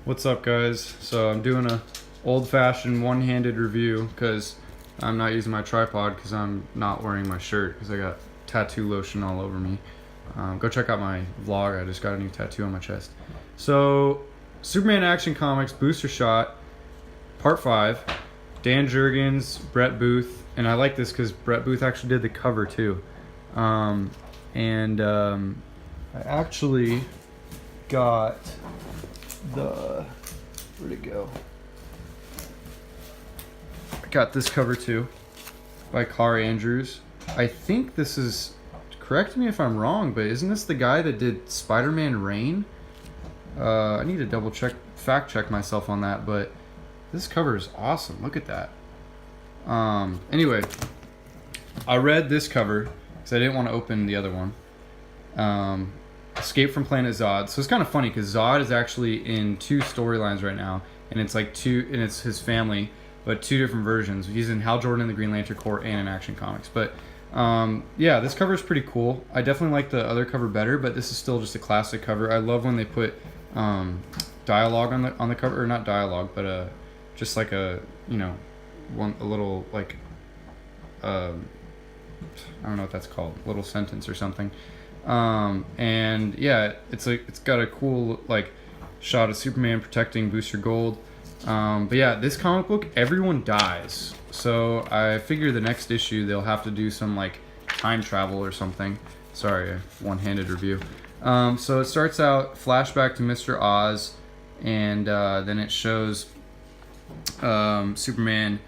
What's up, guys? So I'm doing a old-fashioned one-handed review because I'm not using my tripod because I'm not wearing my shirt because I got tattoo lotion all over me. Go check out my vlog. I just got a new tattoo on my chest. So Superman Action Comics Booster Shot Part 5. Dan Jurgens, Brett Booth, and I like this because Brett Booth actually did the cover too. I actually got where'd it go? I got this cover too by Carr Andrews. I think this is, correct me if I'm wrong, but isn't this the guy that did Spider-Man Reign? I need to fact check myself on that, but this cover is awesome. Look at that. Anyway, I read this cover because I didn't want to open the other one. Escape from Planet Zod. So it's kind of funny because Zod is actually in two storylines right now, and it's it's his family, but two different versions. He's in Hal Jordan and the Green Lantern Corps and in Action Comics. But yeah, this cover is pretty cool. I definitely like the other cover better, but this is still just a classic cover. I love when they put dialogue on the cover, or not dialogue, but just like a little like I don't know what that's called, little sentence or something. And yeah, it's got a cool like shot of Superman protecting Booster Gold. But yeah, this comic book, everyone dies. So I figure the next issue they'll have to do some like time travel or something. Sorry, a one-handed review. So it starts out flashback to Mr. Oz, and then it shows Superman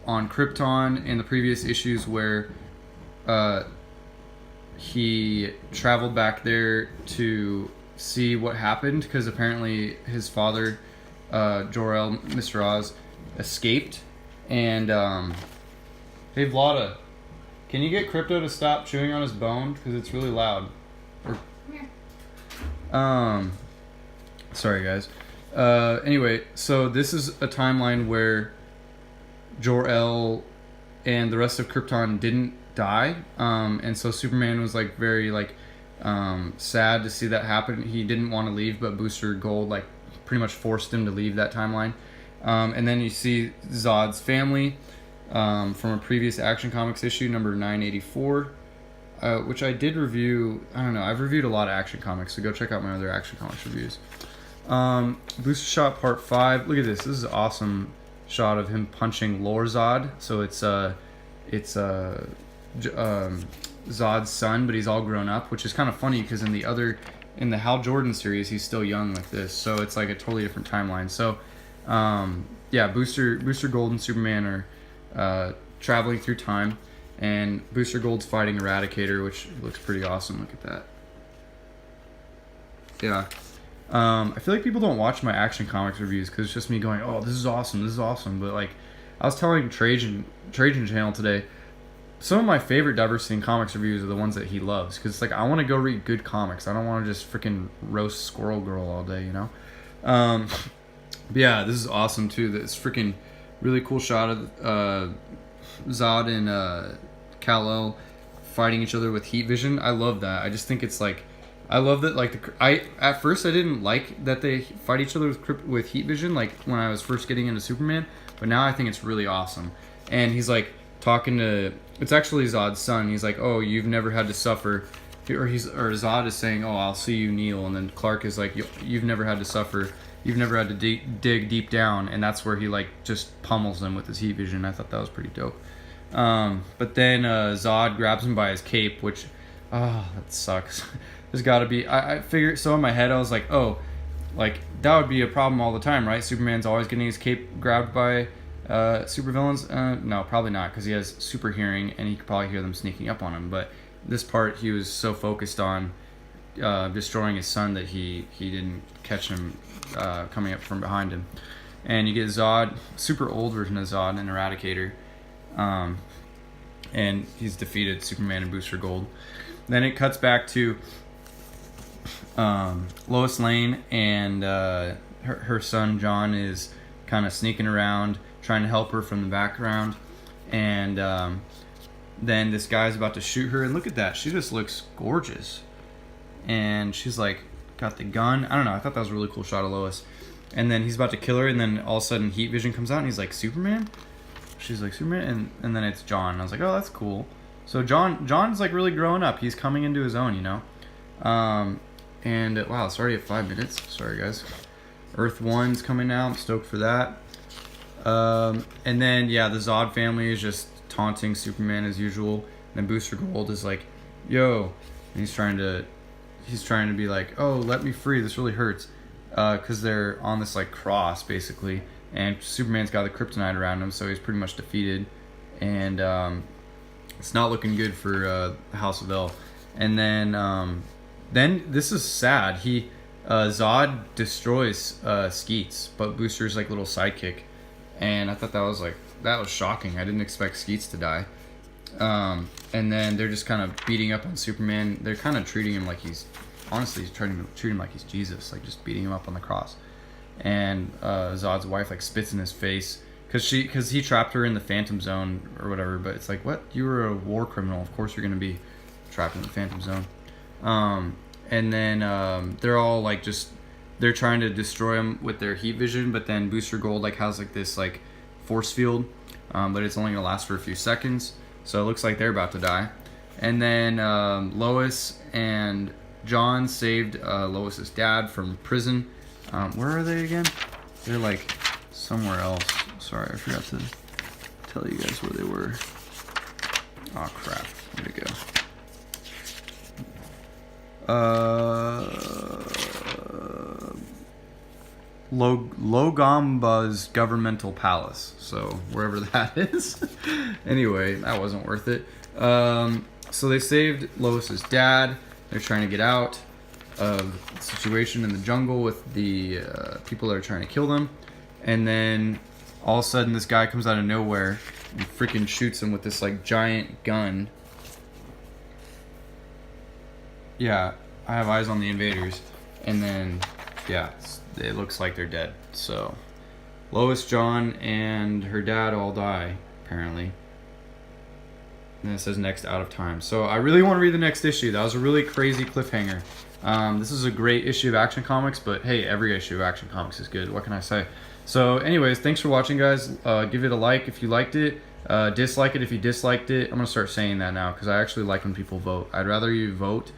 on Krypton in the previous issues where he traveled back there to see what happened because apparently his father, Jor-El, Mr. Oz, escaped. And hey Vlada, can you get Crypto to stop chewing on his bone because it's really loud? Sorry guys. Anyway, so this is a timeline where Jor-El and the rest of Krypton didn't die, and so Superman was like very like sad to see that happen. He didn't want to leave, but Booster Gold like pretty much forced him to leave that timeline. And then you see Zod's family from a previous Action Comics issue, number 984, which I did review. I don't know, I've reviewed a lot of Action Comics, so go check out my other Action Comics reviews. Booster Shot Part 5. Look at this. This is an awesome shot of him punching Zod. So it's Zod's son, but he's all grown up, which is kind of funny because in the Hal Jordan series, he's still young like this. So it's like a totally different timeline. So yeah, Booster Gold and Superman are traveling through time, and Booster Gold's fighting Eradicator, which looks pretty awesome. Look at that. Yeah. I feel like people don't watch my Action Comics reviews because it's just me going, oh, this is awesome. But like, I was telling Trajan channel today, some of my favorite Diversity in Comics reviews are the ones that he loves, because it's like, I want to go read good comics. I don't want to just freaking roast Squirrel Girl all day, you know? But yeah, this is awesome too. This freaking really cool shot of Zod and Kal-El fighting each other with heat vision. I love that. I just think it's like, I love that. Like at first I didn't like that they fight each other with heat vision, like when I was first getting into Superman. But now I think it's really awesome. And he's like talking to, it's actually Zod's son. He's like, oh, you've never had to suffer, or Zod is saying, oh, I'll see you kneel. And then Clark is like, you've never had to suffer. You've never had to dig deep down. And that's where he like just pummels them with his heat vision. I thought that was pretty dope. But then Zod grabs him by his cape, which, oh, that sucks. There's got to be, I figured, so in my head I was like, oh, like that would be a problem all the time, right? Superman's always getting his cape grabbed by supervillains. No, probably not, because he has super hearing and he could probably hear them sneaking up on him. But this part, he was so focused on destroying his son that he didn't catch him coming up from behind him. And you get Zod, super old version of Zod and Eradicator, and he's defeated Superman and Booster Gold. Then it cuts back to Lois Lane, and her son John is kind of sneaking around trying to help her from the background, and then this guy's about to shoot her, and look at that, she just looks gorgeous, and she's like got the gun. I don't know. I thought that was a really cool shot of Lois. And then he's about to kill her, and then all of a sudden heat vision comes out, and he's like, Superman? She's like, Superman? And then it's John. And I was like, oh, that's cool. So John's like really growing up. He's coming into his own, you know? And wow, it's already at 5 minutes. Sorry, guys. Earth 1's coming out. I'm stoked for that. And then, yeah, the Zod family is just taunting Superman as usual. And then Booster Gold is like, yo. And he's trying to be like, oh, let me free. This really hurts. Because they're on this like cross, basically. And Superman's got the kryptonite around him, so he's pretty much defeated. And it's not looking good for the House of El. And then this is sad. Zod destroys Skeets, but Booster's like little sidekick. And I thought that was shocking. I didn't expect Skeets to die. And then they're just kind of beating up on Superman. They're kind of treating him like he's trying to treat him like he's Jesus, like just beating him up on the cross. And Zod's wife like spits in his face because he trapped her in the Phantom Zone or whatever. But it's like, what? You were a war criminal. Of course you're gonna be trapped in the Phantom Zone. And then they're all like they're trying to destroy him with their heat vision. But then Booster Gold like has like this like force field, but it's only gonna last for a few seconds. So it looks like they're about to die. And then Lois and John saved Lois's dad from prison. Where are they again? They're like somewhere else. Sorry, I forgot to tell you guys where they were. Oh crap, where'd it go? Logomba's governmental palace. So wherever that is. Anyway, that wasn't worth it. So they saved Lois's dad. They're trying to get out of the situation in the jungle with the people that are trying to kill them. And then all of a sudden this guy comes out of nowhere and freaking shoots him with this like giant gun. Yeah, I have eyes on the invaders. And then, yeah, it looks like they're dead. So Lois, John, and her dad all die, apparently. And it says next out of time. So I really want to read the next issue. That was a really crazy cliffhanger. This is a great issue of Action Comics, but hey, every issue of Action Comics is good. What can I say? So anyways, thanks for watching, guys. Give it a like if you liked it. Dislike it if you disliked it. I'm going to start saying that now because I actually like when people vote. I'd rather you vote,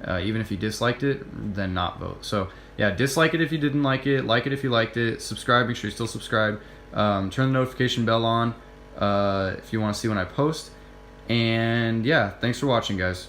even if you disliked it, than not vote. So yeah, dislike it if you didn't like it if you liked it, subscribe, make sure you still subscribe. Turn the notification bell on if you want to see when I post. And yeah, thanks for watching, guys.